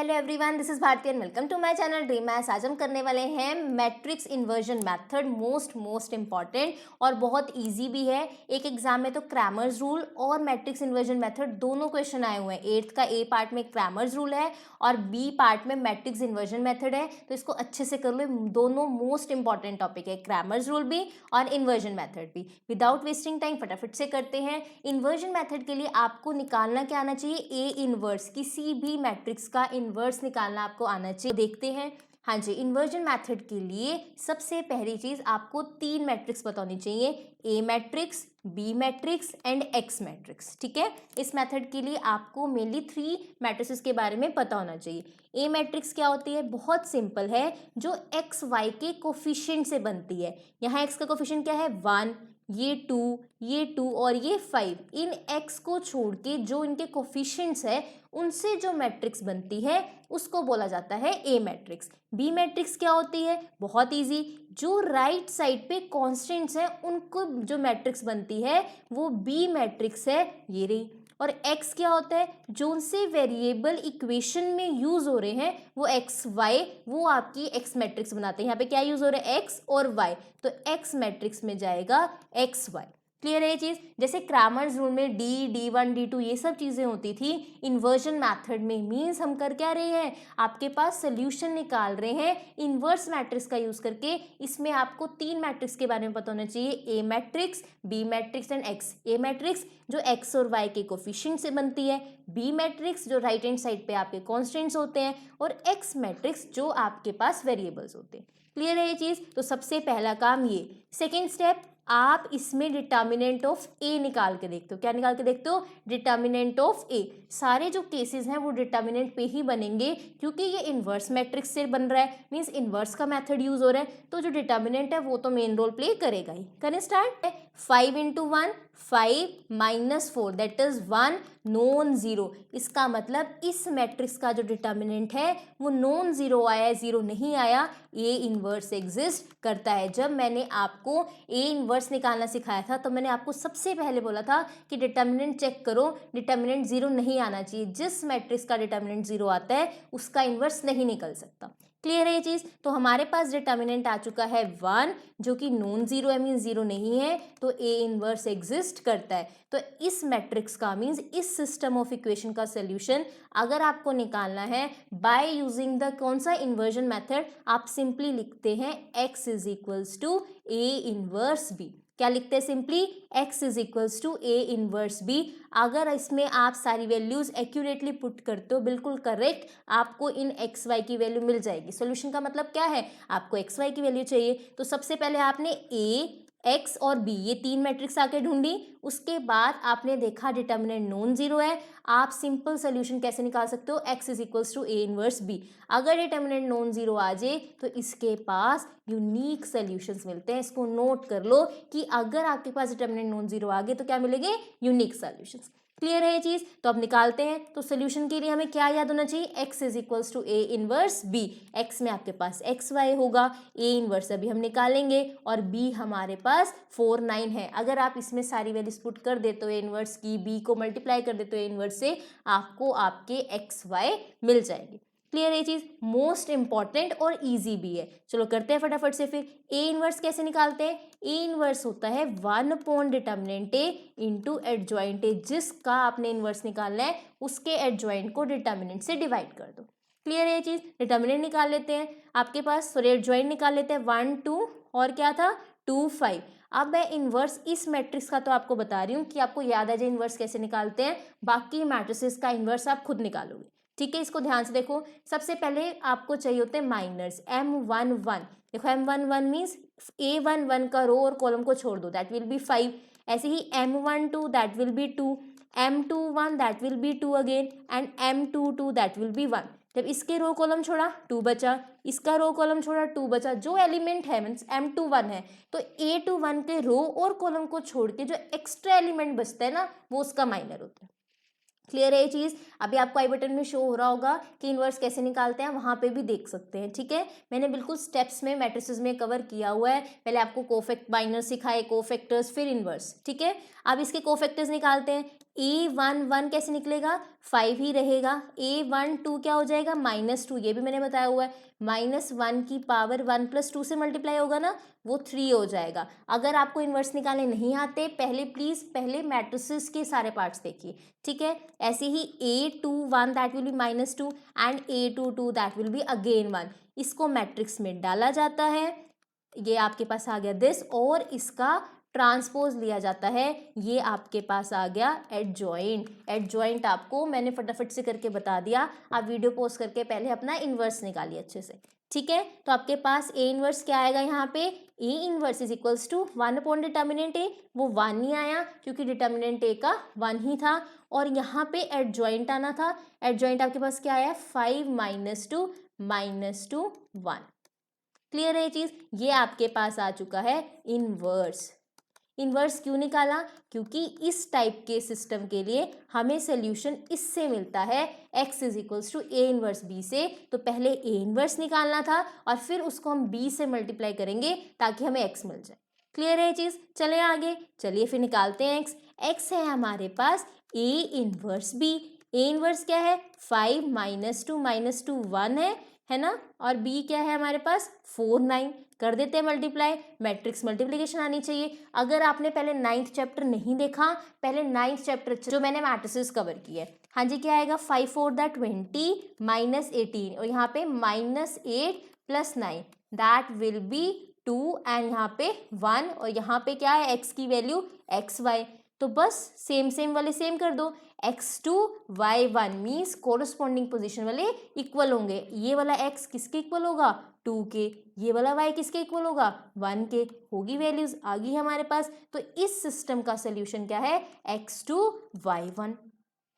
Hello everyone, this is Bharti and welcome to my channel dream maths. आज हम करने वाले हैं matrix inversion method, most important और बहुत इजी भी है। एक एग्जाम में तो क्रैमर्स रूल और मैट्रिक्स इन्वर्जन मेथड दोनों क्वेश्चन आए हुए हैं। 8th का ए पार्ट में क्रैमर्स रूल है और बी पार्ट में मैट्रिक्स इन्वर्जन मेथड है, तो इसको अच्छे से कर लो। दोनों मोस्ट इंपॉर्टेंट टॉपिक है, क्रैमर्स रूल भी और इन्वर्जन मेथड भी। विदाउट वेस्टिंग टाइम फटाफट से करते हैं। इन्वर्जन मेथड के लिए आपको निकालना क्या आना चाहिए? ए इनवर्स, किसी भी मैट्रिक्स का इन्वर्स निकालना आपको आना चाहिए। देखते हैं। हाँ जी, इन्वर्जन मेथड के लिए सबसे पहली चीज आपको 3 मैट्रिक्स पता होनी चाहिए, A matrix, B matrix and X matrix. ठीक है, इस मेथड के लिए आपको मेनली 3 मैट्रिसेस के बारे में पता होना चाहिए। ए मैट्रिक्स क्या होती है? बहुत सिंपल है, जो एक्स वाई के कोफिशिएंट से बनती है। यहाँ एक्स का कोफिशिएंट क्या है? 1, ये 2 और ये 5। इन x को छोड़ के जो इनके कोफिशिएंट्स है उनसे जो मैट्रिक्स बनती है उसको बोला जाता है ए मैट्रिक्स। बी मैट्रिक्स क्या होती है? बहुत इजी, जो राइट साइड पे कांस्टेंट्स हैं उनको जो मैट्रिक्स बनती है वो बी मैट्रिक्स है, ये रही। और x क्या होता है? जो उनसे वेरिएबल इक्वेशन में यूज हो रहे हैं वो एक्स वाई, वो आपकी x मैट्रिक्स बनाते हैं। यहाँ पे क्या यूज हो रहा है? x और y, तो x मैट्रिक्स में जाएगा एक्स वाई। क्लियर है ये चीज? जैसे क्रैमर्स रूल में D1 D2 ये सब चीजें होती थी, इन्वर्जन मेथड में मींस हम कर क्या रहे हैं? आपके पास सोल्यूशन निकाल रहे हैं इन्वर्स मैट्रिक्स का यूज करके। इसमें आपको 3 मैट्रिक्स के बारे में पता होना चाहिए, A matrix, B matrix and X. A matrix जो एक्स और वाई के कोफिशिएंट से बनती है, बी मैट्रिक्स जो राइट हैंड साइड पे आपके कॉन्स्टेंट्स होते हैं, और एक्स मैट्रिक्स जो आपके पास वेरिएबल्स होते हैं। क्लियर है ये चीज? तो सबसे पहला काम ये। सेकेंड स्टेप, आप इसमें डिटर्मिनेंट ऑफ ए निकाल के देखते हो। क्या निकाल के देखते हो? डिटर्मिनेंट ऑफ ए। सारे जो केसेस हैं वो डिटर्मिनेंट पे ही बनेंगे, क्योंकि ये इन्वर्स मैट्रिक्स से बन रहा है, मींस इन्वर्स का मेथड यूज हो रहा है, तो जो डिटर्मिनेंट है वो तो मेन रोल प्ले करेगा ही। करें start. 5 × 1 5 - 4 that is 1 non zero. इसका मतलब इस मैट्रिक्स का जो डिटर्मिनेंट है वो नॉन जीरो आया है, जीरो नहीं आया। ए इनवर्स एग्जिस्ट करता है। जब मैंने आपको ए इनवर्स निकालना सिखाया था तो मैंने आपको सबसे पहले बोला था कि डिटर्मिनेंट चेक करो, डिटर्मिनेंट जीरो नहीं आना चाहिए। जिस मैट्रिक्स का डिटर्मिनेंट जीरो आता है उसका इनवर्स नहीं निकल सकता। क्लियर है ये चीज? तो हमारे पास डिटर्मिनेंट आ चुका है 1, जो कि नॉन जीरो है, मीन जीरो नहीं है, तो ए इनवर्स एग्जिस्ट करता है। तो इस मैट्रिक्स का मीन्स इस सिस्टम ऑफ इक्वेशन का सोल्यूशन अगर आपको निकालना है बाय यूजिंग द कौन सा इन्वर्जन मेथड, आप सिंपली लिखते हैं x is equals to A inverse B. क्या लिखते हैं? Simply x is equals to A inverse B. अगर इसमें आप सारी वैल्यूज एक्यूरेटली पुट करते हो, बिल्कुल करेक्ट, आपको इन एक्स वाई की वैल्यू मिल जाएगी। सॉल्यूशन का मतलब क्या है? आपको एक्स वाई की वैल्यू चाहिए, तो सबसे पहले आपने ए, एक्स और बी ये 3 मैट्रिक्स आके ढूंढी। उसके बाद आपने देखा डिटर्मिनेंट नॉन जीरो है। आप सिंपल सोल्यूशन कैसे निकाल सकते हो? x is equals to A inverse B. अगर डिटर्मिनेंट नॉन जीरो आ जाए तो इसके पास यूनिक सोल्यूशंस मिलते हैं। इसको नोट कर लो कि अगर आपके पास डिटर्मिनेंट नॉन जीरो आ गए तो क्या मिलेंगे? Unique solutions. क्लियर है ये चीज? तो अब निकालते हैं। तो सोल्यूशन के लिए हमें क्या याद होना चाहिए? x is equals to A inverse B. x में आपके पास एक्स वाई होगा, ए इनवर्स अभी हम निकालेंगे, और b हमारे पास 4 9 है। अगर आप इसमें सारी वैल्यूज पुट कर देते हो ए इनवर्स की, b को मल्टीप्लाई कर देते हो ए इनवर्स से, आपको आपके एक्स वाई मिल जाएंगे। क्लियर ये चीज? मोस्ट इंपॉर्टेंट और इजी भी है। चलो करते हैं फटाफट से। फिर ए इनवर्स कैसे निकालते हैं? ए इनवर्स होता है 1 upon determinant A into adjoint A. जिसका आपने इनवर्स निकालना है उसके एडजॉइंट को डिटर्मिनेंट से डिवाइड कर दो। क्लियर है ये चीज? डिटर्मिनेंट निकाल लेते हैं आपके पास, सॉरी एडजॉइंट निकाल लेते हैं। 1 2 और क्या था? 2 5। अब मैं इनवर्स इस मैट्रिक्स का तो आपको बता रही हूँ कि आपको याद आ जाए इनवर्स कैसे निकालते हैं, बाकी मैट्रिसेस का इनवर्स आप खुद निकालोगे। ठीक है, इसको ध्यान से देखो। सबसे पहले आपको चाहिए होते हैं माइनर्स, M11। देखो M11 मीन्स A11 का रो और कॉलम को छोड़ दो, दैट विल बी 5। ऐसे ही M12 that will B 2, M21 that will B 2 again, and M22 that will B 1। जब इसके रो कॉलम छोड़ा 2 बचा, इसका रो कॉलम छोड़ा 2 बचा। जो एलिमेंट है मीन्स M21 है, तो A21 के रो और कॉलम को छोड़ के जो एक्स्ट्रा एलिमेंट बचता है ना, वो उसका माइनर होता है। क्लियर है ये चीज? अभी आपको आई बटन में शो हो रहा होगा कि इनवर्स कैसे निकालते हैं, वहां पे भी देख सकते हैं। ठीक है, मैंने बिल्कुल स्टेप्स में मैट्रिसेस में कवर किया हुआ है। पहले आपको कोफैक्ट माइनर सिखाए, कोफैक्टर्स, फिर इनवर्स। ठीक है, अब इसके कोफैक्टर्स निकालते हैं। A11 कैसे निकलेगा, 5 ही रहेगा। A12 क्या हो जाएगा, -2, ये भी मैंने बताया हुआ है। -1 की पावर 1 + 2 से मल्टीप्लाई होगा ना, वो 3 हो जाएगा। अगर आपको इन्वर्स निकालने नहीं आते, पहले मैट्रिसेस के सारे पार्ट्स देखिए, ठीक है। ऐसे ही A21 that will B -2 and A22 that will be again 1। इसको मैट्रिक्स में डाला जाता है, ये आपके पास आ गया दिस, और इसका ट्रांसपोज लिया जाता है, ये आपके पास आ गया एडजॉइंट। एडजॉइंट आपको मैंने फटाफट से करके बता दिया, आप वीडियो पॉज करके पहले अपना इन्वर्स निकालिए अच्छे से, ठीक है। तो आपके पास ए इन्वर्स क्या आएगा यहाँ पे, A inverse is equals to 1 upon determinant A, वो 1 नहीं आया क्योंकि डिटर्मिनेंट ए का 1 ही था, और यहाँ पे एडजॉइंट आना था। एडजॉइंट आपके पास क्या आया, 5 - 2 -2 1। क्लियर है ये चीज, ये आपके पास आ चुका है इन्वर्स। इन्वर्स क्यों निकाला, क्योंकि इस टाइप के सिस्टम के लिए हमें सोल्यूशन इससे मिलता है, x is equals to A inverse B से। तो पहले ए इन्वर्स निकालना था और फिर उसको हम b से मल्टीप्लाई करेंगे ताकि हमें x मिल जाए। क्लियर है ये चीज, चले आगे, चलिए फिर निकालते हैं x। x है हमारे पास A inverse b। A inverse क्या है, 5 - 2 -2 1 है ना, और b क्या है हमारे पास 4 9। कर देते हैं मल्टीप्लाई, मैट्रिक्स मल्टीप्लिकेशन आनी चाहिए। अगर आपने पहले 9th चैप्टर नहीं देखा, पहले 9th चैप्टर जो मैंने मैट्रिसेस कवर किए, हाँ जी, क्या आएगा, 5 4 20 -18, और यहाँ पे -8 + 9 दैट विल बी 2, एंड यहाँ पे 1, और यहाँ पे क्या है, x की वैल्यू xy। तो बस सेम वाले सेम कर दो, x2 y1 means corresponding position वाले इक्वल होंगे। ये वाला x किसके इक्वल होगा, 2 के, ये वाला y किसके इक्वल होगा, 1 के, होगी वैल्यूज आ गई हमारे पास। तो इस सिस्टम का सोल्यूशन क्या है, x2 y1।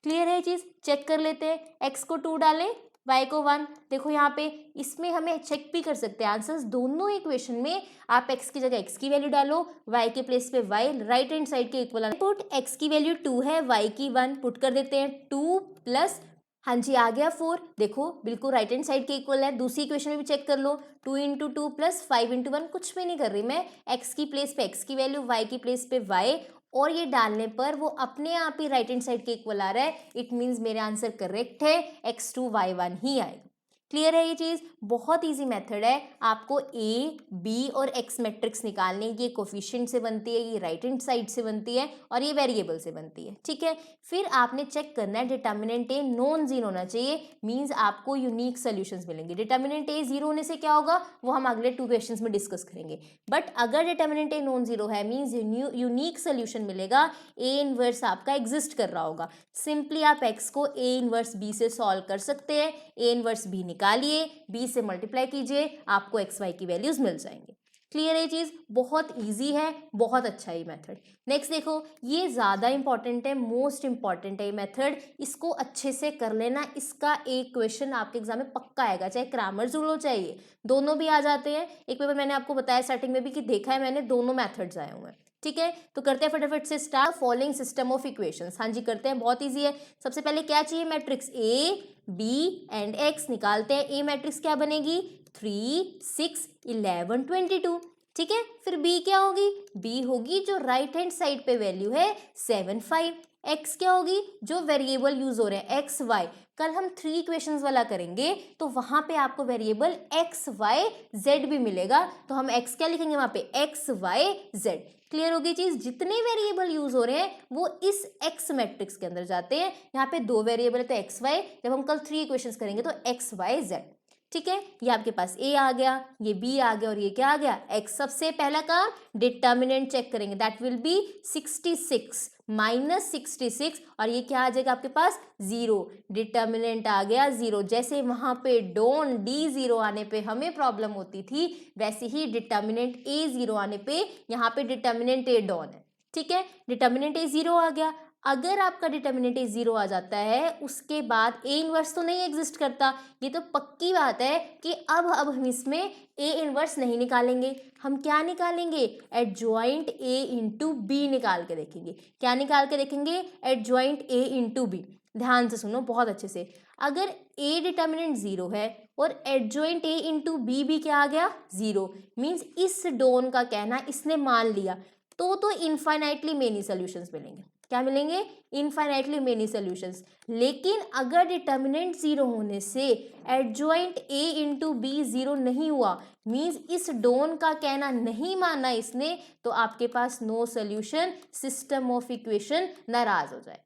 क्लियर है चीज, चेक कर लेते हैं, x को 2 डालें, y को 1। देखो यहाँ पे इसमें हमें चेक भी कर सकते हैं आंसर्स, दोनों इक्वेशन में आप x की जगह x की वैल्यू डालो, y के प्लेस पे y, राइट हैंड साइड के इक्वल पुट। x की वैल्यू 2 है, y की 1 पुट कर देते हैं, 2 प्लस, हाँ जी आ गया 4। देखो बिल्कुल राइट हैंड साइड के इक्वल है। दूसरी इक्वेशन में भी चेक कर लो, 2 × 2 + 5 × 1, कुछ भी नहीं कर रही मैं, x की प्लेस पे x की वैल्यू, y की प्लेस पे y, और ये डालने पर वो अपने आप ही राइट हैंड साइड के इक्वल आ रहा है। इट मीन्स मेरे आंसर करेक्ट है, x2 y1 ही आएगा। क्लियर है ये चीज, बहुत इजी मेथड है। आपको a, b और x मैट्रिक्स निकालने, ये कोफिशिएंट से बनती है, ये राइट हैंड साइड से बनती है, और ये वेरिएबल से बनती है, ठीक है। फिर आपने चेक करना है डिटर्मिनेंट a नॉन जीरो होना चाहिए, मीन्स आपको यूनिक सोल्यूशंस मिलेंगे। डिटर्मिनेंट a जीरो होने से क्या होगा, वो हम अगले 2 क्वेश्चंस में डिस्कस करेंगे। बट अगर डिटर्मिनेंट a नॉन जीरो है, मीन्स यूनिक सोल्यूशन मिलेगा, a इनवर्स आपका एग्जिस्ट कर रहा होगा। सिंपली आप x को a इनवर्स b से सॉल्व कर सकते हैं, a इनवर्स b निकालिए, b से मल्टीप्लाई कीजिए, आपको एक्स वाई की वैल्यूज मिल जाएंगे। क्लियर है चीज, बहुत इजी है, बहुत अच्छा ये मेथड। नेक्स्ट देखो, ये ज़्यादा इंपॉर्टेंट है, मोस्ट इंपॉर्टेंट है ये मेथड, इसको अच्छे से कर लेना। इसका एक क्वेश्चन आपके एग्जाम में पक्का आएगा, चाहे क्रैमर रूल हो, चाहिए दोनों भी आ जाते हैं। एक पेपर मैंने आपको बताया स्टार्टिंग में भी कि देखा है मैंने, दोनों मेथड्स आए हुए हैं, ठीक है। तो करते हैं फटाफट से start. Following system of equations, हाँ जी करते हैं, बहुत इजी है। सबसे पहले क्या चाहिए, matrix A B and X निकालते हैं। ए मैट्रिक्स क्या बनेगी, 3 6 11 22, ठीक है। फिर बी क्या होगी, बी होगी जो राइट हैंड साइड पे वैल्यू है 7 5। एक्स क्या होगी, जो वेरिएबल यूज हो रहे हैं एक्स वाई, कल हम 3 इक्वेशंस वाला करेंगे तो वहां पे आपको वेरिएबल एक्स वाई जेड भी मिलेगा, तो हम एक्स क्या लिखेंगे वहां पे, एक्स वाई जेड। क्लियर होगी चीज, जितने वेरिएबल यूज हो रहे हैं वो इस एक्स मैट्रिक्स के अंदर जाते हैं। यहाँ पे 2 वेरिएबल है तो एक्स वाई, जब हम कल 3 इक्वेशंस करेंगे तो एक्स वाई जेड, ठीक है। ये आपके पास ए आ गया, ये बी आ गया, और ये क्या आ गया, एक्स। सबसे पहला काम डिटर्मिनेंट चेक करेंगे, दैट विल बी 66 -66, और ये क्या आ जाएगा आपके पास 0। डिटर्मिनेंट आ गया 0। जैसे वहां पे डॉन डी 0 आने पे हमें प्रॉब्लम होती थी, वैसे ही डिटर्मिनेंट ए 0 आने पे यहाँ पे डिटर्मिनेंट ए डॉन है, ठीक है। डिटर्मिनेंट ए 0 आ गया। अगर आपका डिटर्मिनेंट ए 0 आ जाता है, उसके बाद ए इनवर्स तो नहीं एग्जिस्ट करता, ये तो पक्की बात है कि अब हम इसमें ए इनवर्स नहीं निकालेंगे। हम क्या निकालेंगे, एडजॉइंट ए इंटू बी निकाल के देखेंगे। क्या निकाल के देखेंगे, एडजॉइंट ए इंटू बी। ध्यान से सुनो बहुत अच्छे से, अगर ए डिटर्मिनेंट 0 है और एडजॉइंट ए इंटू बी भी क्या आ गया 0, मीन्स इस डॉन का कहना इसने मान लिया तो इनफाइनाइटली मेनी सॉल्यूशंस मिलेंगे। क्या मिलेंगे? Infinitely many solutions. लेकिन अगर डिटर्मिनेंट जीरो होने से adjoint A into B zero नहीं हुआ, मीन्स इस डॉन का कहना नहीं माना इसने, तो आपके पास no solution, system of equation नाराज हो जाए।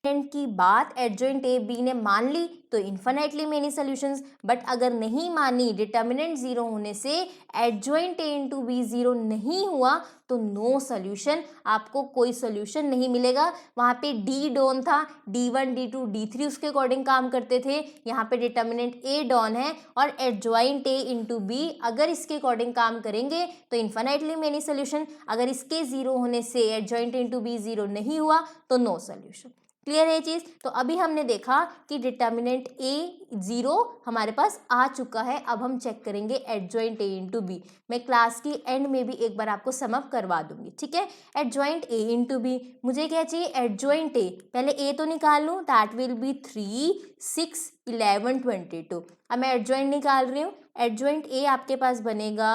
की बात एडजॉइंट ए बी ने मान ली तो इन्फिनिटली मेनी सॉल्यूशंस, बट अगर नहीं मानी, डिटर्मिनेंट जीरो होने से adjoint A into B zero नहीं हुआ, तो नो सॉल्यूशन, आपको कोई सॉल्यूशन नहीं मिलेगा। वहाँ पे डी डॉन था, D1 D2 D3 उसके अकॉर्डिंग काम करते थे, यहाँ पे डिटर्मिनेंट ए डॉन है और एडजॉइंट ए इंटू बी अगर इसके अकॉर्डिंग काम करेंगे तो इन्फिनिटली मेनी सॉल्यूशन, अगर इसके जीरो होने से एडजॉइंट इंटू बी जीरो नहीं हुआ तो नो सॉल्यूशन। क्लियर है ये चीज़? तो अभी हमने देखा कि डिटर्मिनेंट ए जीरो हमारे पास आ चुका है। अब हम चेक करेंगे एडजॉइंट ए इंटू बी। मैं क्लास की एंड में भी एक बार आपको समअप करवा दूंगी, ठीक है? एडजॉइंट ए इंटू बी, मुझे क्या चाहिए? एडजॉइंट ए, पहले ए तो निकाल लूँ, दैट विल बी 3 6 11 22। अब मैं एडजॉइंट निकाल रही हूँ। एडजॉइंट ए आपके पास बनेगा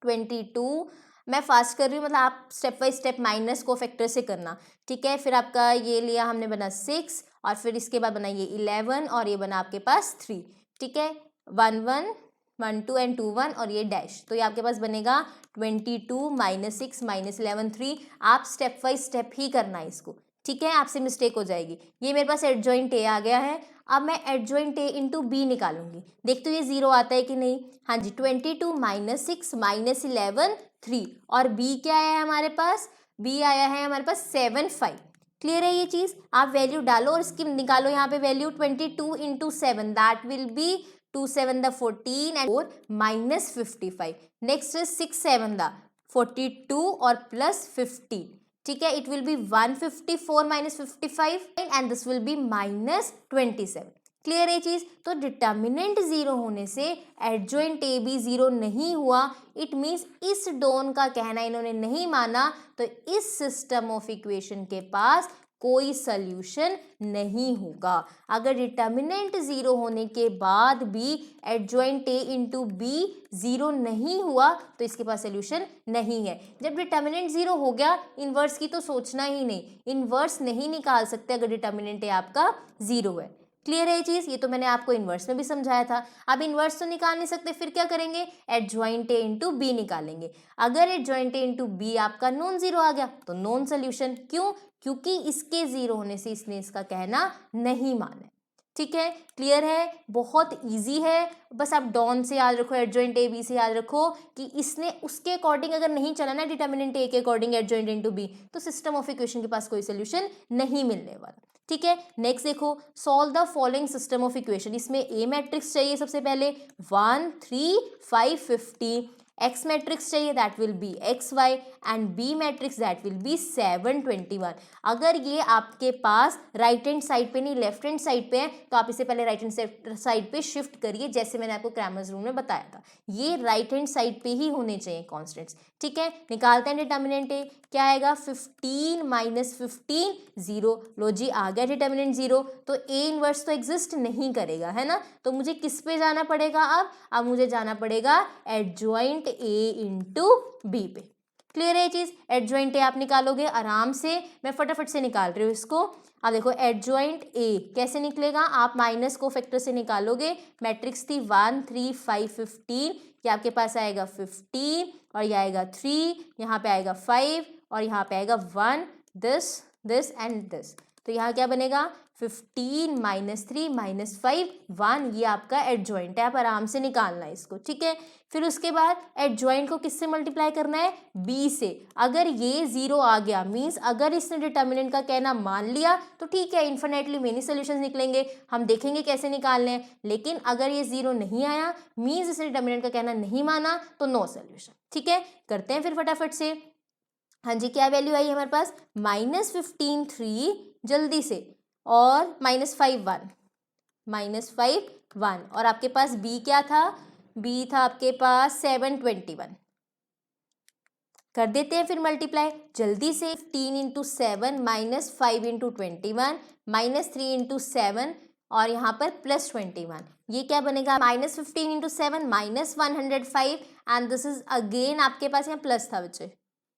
22। मैं फास्ट कर रही हूँ, मतलब आप स्टेप बाय स्टेप माइनस को फैक्टर से करना, ठीक है? फिर आपका ये लिया हमने, बना 6 और फिर इसके बाद बना ये 11 और ये बना आपके पास 3, ठीक है? 1 1 1 2 एंड 2 1 और ये डैश, तो ये आपके पास बनेगा 22 माइनस 6 माइनस 11 3। आप स्टेप बाय स्टेप ही करना है इसको, ठीक है? आपसे मिस्टेक हो जाएगी। ये मेरे पास एडजॉइंट ए आ गया है। अब मैं एडजॉइंट ए इंटू बी निकालूंगी, देखते ये जीरो आता है कि नहीं। हाँ जी, 22 माइनस 6 माइनस 11 3 और बी क्या आया है हमारे पास? बी आया है हमारे पास 7 5। क्लियर है ये चीज? आप वैल्यू डालो और इसकी निकालो यहाँ पे value. 22 into 7 that will B 2 7 the 14 and 4 minus 55। Next is 6 7 the 42 और प्लस 50, ठीक है? It will be 154 minus 55 and this will be minus 27। Clear है चीज? तो डिटर्मिनेंट जीरो होने से एडजॉइंट ए बी जीरो नहीं हुआ, इट मीन्स इस डॉन का कहना इन्होंने नहीं माना, तो इस सिस्टम ऑफ इक्वेशन के पास कोई सल्यूशन नहीं होगा। अगर डिटर्मिनेंट जीरो होने के बाद भी adjoint A into B zero नहीं हुआ तो इसके पास सल्यूशन नहीं है। जब डिटर्मिनेंट जीरो हो गया, इनवर्स की तो सोचना ही नहीं, इनवर्स नहीं निकाल सकते अगर डिटर्मिनेंट ए आपका जीरो है। क्लियर है ये चीज? ये तो मैंने आपको इनवर्स में भी समझाया था। अब इनवर्स तो निकाल नहीं सकते, फिर क्या करेंगे? एडजॉइंट ए इंटू बी निकालेंगे। अगर एडजॉइंट ए इंटू बी आपका नॉन जीरो आ गया तो नॉन सोल्यूशन। क्यों? क्योंकि इसके जीरो होने से इसने इसका कहना नहीं माना। ठीक है, क्लियर है? बहुत इजी है, बस आप डॉन से याद रखो, एडजॉइंट ए बी से याद रखो कि इसने उसके अकॉर्डिंग अगर नहीं चला ना, डिटर्मिनेंट ए के अकॉर्डिंग एडजॉइंट इनटू बी, तो सिस्टम ऑफ इक्वेशन के पास कोई सोल्यूशन नहीं मिलने वाला। ठीक है, नेक्स्ट देखो, solve the following system of equation. इसमें ए मैट्रिक्स चाहिए सबसे पहले 1 3 5 50, एक्स मैट्रिक्स चाहिए that will be X Y and B matrix that will be 7 21। अगर ये आपके पास राइट हैंड साइड पे नहीं लेफ्ट हैंड साइड पे है तो आप इसे पहले राइट हैंड साइड पे शिफ्ट करिए, जैसे मैंने आपको क्रैमर्स रूल में बताया था। ये राइट हैंड साइड पे ही होने चाहिए कॉन्स्टेंट्स। ठीक है, निकालते हैं डिटर्मिनेंट ए, क्या आएगा? 15 माइनस 15 0। लो जी, आ गया डिटर्मिनेंट 0, तो ए इनवर्स तो एग्जिस्ट नहीं करेगा, है ना? तो मुझे किस पे जाना पड़ेगा? अब मुझे जाना पड़ेगा एडजॉइंट ए इंटू बी पे। क्लियर है ये चीज? एडजॉइंट ए आप निकालोगे आराम से, मैं फटाफट से निकाल रही हूँ इसको। अब देखो एडजॉइंट ए कैसे निकलेगा? आप माइनस को फैक्टर से निकालोगे। मैट्रिक्स थी 1 3 5 15, ये आपके पास आएगा 15 और ये आएगा 3, यहाँ पे आएगा 5 और यहाँ पे आएगा 1, दिस एंड दिस। तो यहाँ क्या बनेगा? 15 माइनस 3 माइनस 5 1, ये आपका एडजॉइंट है। आप आराम से निकालना है इसको। ठीक है, फिर उसके बाद एडजॉइंट को किससे मल्टीप्लाई करना है? बी से। अगर ये 0 आ गया, मीन्स अगर इसने डिटर्मिनेंट का कहना मान लिया तो ठीक है, इन्फिनिटली मेनी सॉल्यूशंस निकलेंगे, हम देखेंगे कैसे निकालने हैं। लेकिन अगर ये 0 नहीं आया, मीन्स इसने डिटर्मिनेंट का कहना नहीं माना, तो नो सॉल्यूशन। ठीक है, करते हैं फिर फटाफट से। हाँ जी, क्या वैल्यू आई हमारे पास? -15 3, जल्दी से, और -5 1, -5 1, और आपके पास बी क्या था? बी था आपके पास 7 21। कर देते हैं फिर मल्टीप्लाई जल्दी से। 15 इंटू 7 -5 इंटू 21 -3 इंटू 7 और यहाँ पर +21, ये क्या बनेगा? -15 into 7 -105 and this is again आपके पास यहाँ प्लस था बच्चे,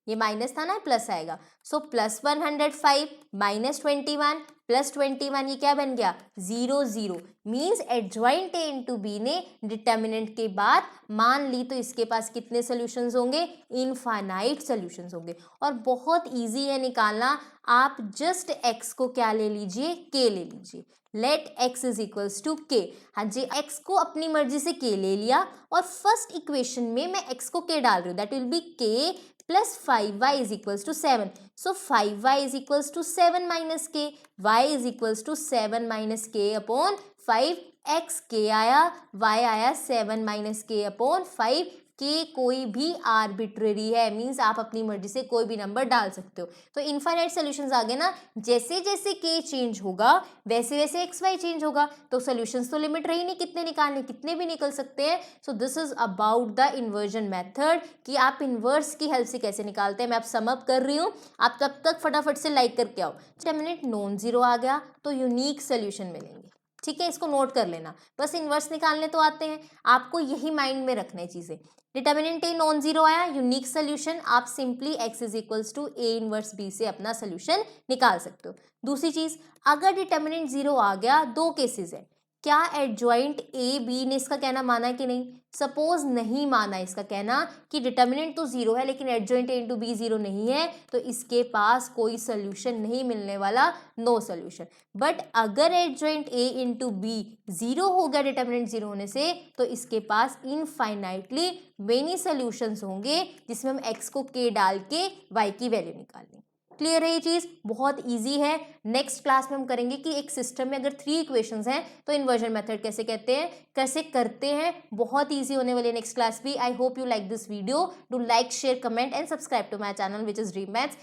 ये माइनस था ना, प्लस आएगा। सो प्लस 105 माइनस 21 प्लस 21, ये क्या बन गया 0 0। Means adjoint A into B ने डिटर्मिनेंट के बाद मान ली तो इसके पास कितने सोल्यूशंस होंगे, इनफाइनाइट सोल्यूशंस होंगे। और बहुत इजी है निकालना, आप जस्ट x को क्या ले लीजिए, k ले लीजिए। Let x is equals to k। हाँ जी, x को अपनी मर्जी से k ले लिया और फर्स्ट इक्वेशन में मैं x को k डाल रही हूँ, that will be k plus 5y is equals to 7। So 5y is equals to 7 minus k, y is equals to 7 minus k upon 5। x k आया, y आया 7 माइनस k अपॉन 5। k कोई भी arbitrary है, means आप अपनी मर्जी से कोई भी नंबर डाल सकते हो। तो इनफाइनाइट सॉल्यूशंस आ गए ना, जैसे जैसे k चेंज होगा वैसे वैसे एक्स वाई चेंज होगा। तो सॉल्यूशंस तो लिमिट रही नहीं, कितने निकालने, कितने भी निकल सकते हैं। So this is about the inversion method, कि आप इन्वर्स की हेल्प से कैसे निकालते हैं। मैं आप सम अप कर रही हूँ, आप तब तक फटाफट से लाइक करके आओ। डिटरमिनेंट नॉन जीरो आ गया तो यूनिक सोल्यूशन मिलेंगे, ठीक है, इसको नोट कर लेना। बस इन्वर्स निकालने तो आते हैं, आपको यही माइंड में रखना है चीजें। डिटर्मिनेंट ए नॉन जीरो आया, यूनिक सोल्यूशन, आप simply x is equals to A inverse b से अपना सोल्यूशन निकाल सकते हो। दूसरी चीज, अगर डिटर्मिनेंट जीरो आ गया, दो केसेस है, क्या एडजॉइंट ए बी ने इसका कहना माना कि नहीं। सपोज नहीं माना इसका कहना कि डिटर्मिनेंट तो जीरो है लेकिन adjoint A into B zero नहीं है, तो इसके पास कोई सोल्यूशन नहीं मिलने वाला, नो सोल्यूशन। बट अगर adjoint A into B zero हो गया डिटर्मिनेंट जीरो होने से, तो इसके पास इनफाइनाइटली मेनी सोल्यूशंस होंगे, जिसमें हम x को k डाल के y की वैल्यू निकालेंगे। क्लियर है ये चीज, बहुत इजी है। नेक्स्ट क्लास में हम करेंगे कि एक सिस्टम में अगर 3 इक्वेशंस हैं तो इन्वर्जन मेथड कैसे कहते हैं, कैसे करते हैं, बहुत इजी होने वाली है नेक्स्ट क्लास भी। I hope you like this video, do like share comment and subscribe to my channel which is dream maths.